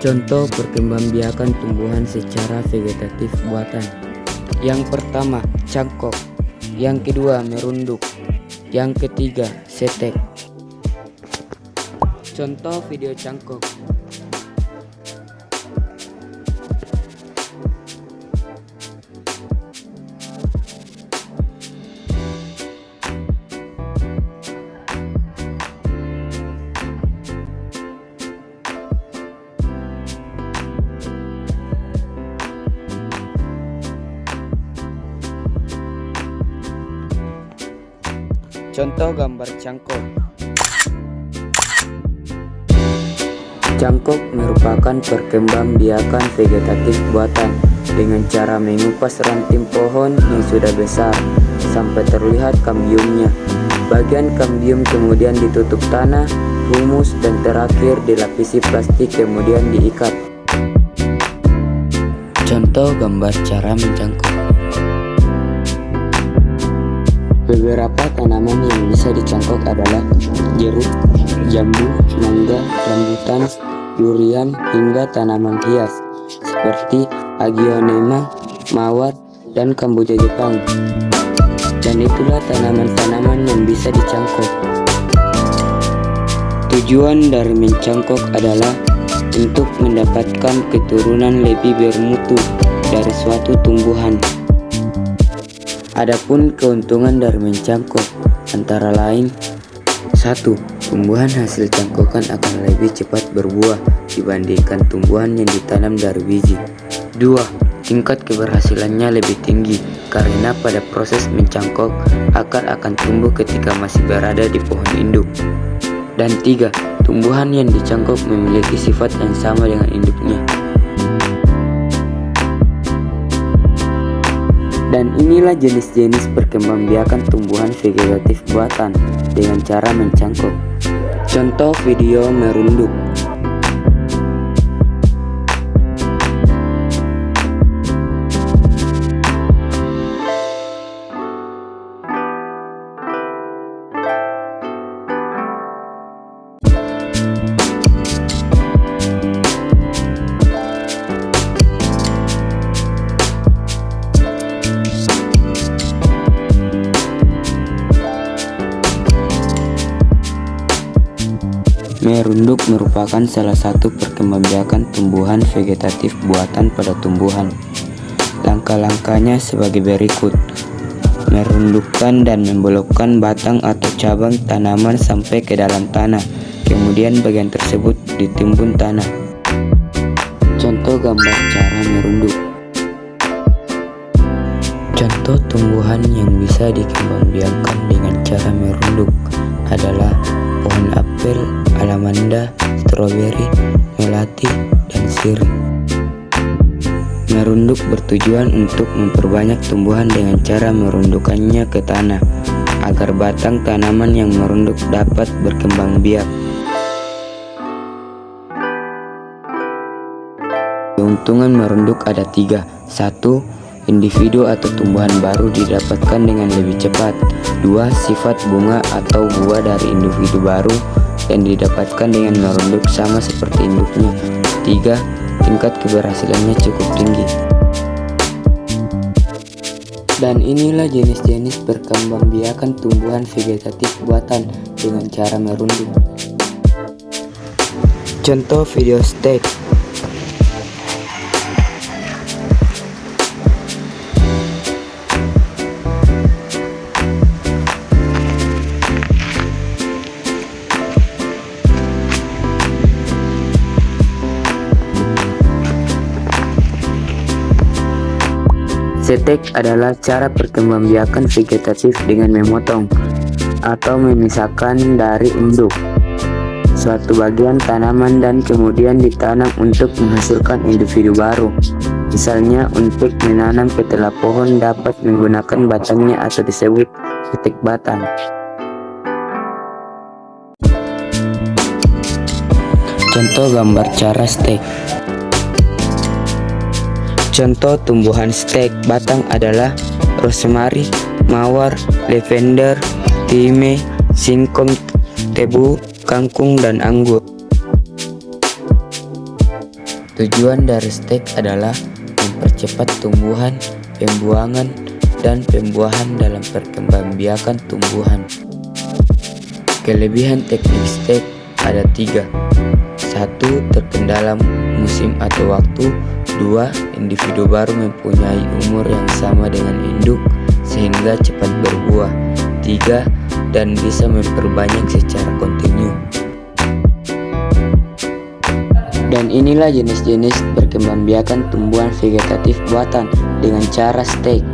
Contoh perkembangbiakan tumbuhan secara vegetatif buatan. Yang pertama, cangkok. Yang kedua, merunduk. Yang ketiga, setek. Contoh video cangkok. Contoh gambar cangkok. Cangkok merupakan perkembangbiakan vegetatif buatan dengan cara mengupas ranting pohon yang sudah besar sampai terlihat kambiumnya. Bagian kambium kemudian ditutup tanah, humus, dan terakhir dilapisi plastik kemudian diikat. Contoh gambar cara mencangkok. Beberapa tanaman yang bisa dicangkok adalah jeruk, jambu, mangga, rambutan, durian, hingga tanaman hias seperti agionema, mawar, dan kamboja Jepang. Dan itulah tanaman-tanaman yang bisa dicangkok. Tujuan dari mencangkok adalah untuk mendapatkan keturunan lebih bermutu dari suatu tumbuhan. Adapun keuntungan dari mencangkok antara lain: 1. Tumbuhan hasil cangkokan akan lebih cepat berbuah dibandingkan tumbuhan yang ditanam dari biji. 2. Tingkat keberhasilannya lebih tinggi karena pada proses mencangkok akar akan tumbuh ketika masih berada di pohon induk. Dan 3. Tumbuhan yang dicangkok memiliki sifat yang sama dengan induknya. Dan inilah jenis-jenis perkembangbiakan tumbuhan vegetatif buatan dengan cara mencangkok. Contoh video merunduk. Merunduk merupakan salah satu perkembangbiakan tumbuhan vegetatif buatan pada tumbuhan. Langkah-langkahnya sebagai berikut: merundukkan dan membelokkan batang atau cabang tanaman sampai ke dalam tanah, kemudian bagian tersebut ditimbun tanah. Contoh gambar cara merunduk. Contoh tumbuhan yang bisa dikembangbiakan dengan cara merunduk adalah pohon apel, alamanda, stroberi, melati, dan sirih. Merunduk bertujuan untuk memperbanyak tumbuhan dengan cara merundukkannya ke tanah agar batang tanaman yang merunduk dapat berkembang biak. Keuntungan merunduk ada 3. 1. Individu atau tumbuhan baru didapatkan dengan lebih cepat. 2. Sifat bunga atau buah dari individu baru yang didapatkan dengan merunduk sama seperti induknya. 3. Tingkat keberhasilannya cukup tinggi. Dan inilah jenis-jenis perkembangbiakan tumbuhan vegetatif buatan dengan cara merunduk. Contoh video stek. Setek adalah cara perkembangbiakan vegetatif dengan memotong atau memisahkan dari induk suatu bagian tanaman dan kemudian ditanam untuk menghasilkan individu baru. Misalnya untuk menanam ketela pohon dapat menggunakan batangnya atau disebut setek batang. Contoh gambar cara stek. Contoh tumbuhan stek batang adalah rosemary, mawar, lavender, thyme, singkong, tebu, kangkung, dan anggur. Tujuan dari stek adalah mempercepat tumbuhan, pembuahan, dan pembuahan dalam perkembangbiakan tumbuhan. Kelebihan teknik stek ada 3. 1. Terkendala musim atau waktu. 2. Individu baru mempunyai umur yang sama dengan induk sehingga cepat berbuah. 3. Dan bisa memperbanyak secara kontinu. Dan inilah jenis-jenis perkembangbiakan tumbuhan vegetatif buatan dengan cara stek.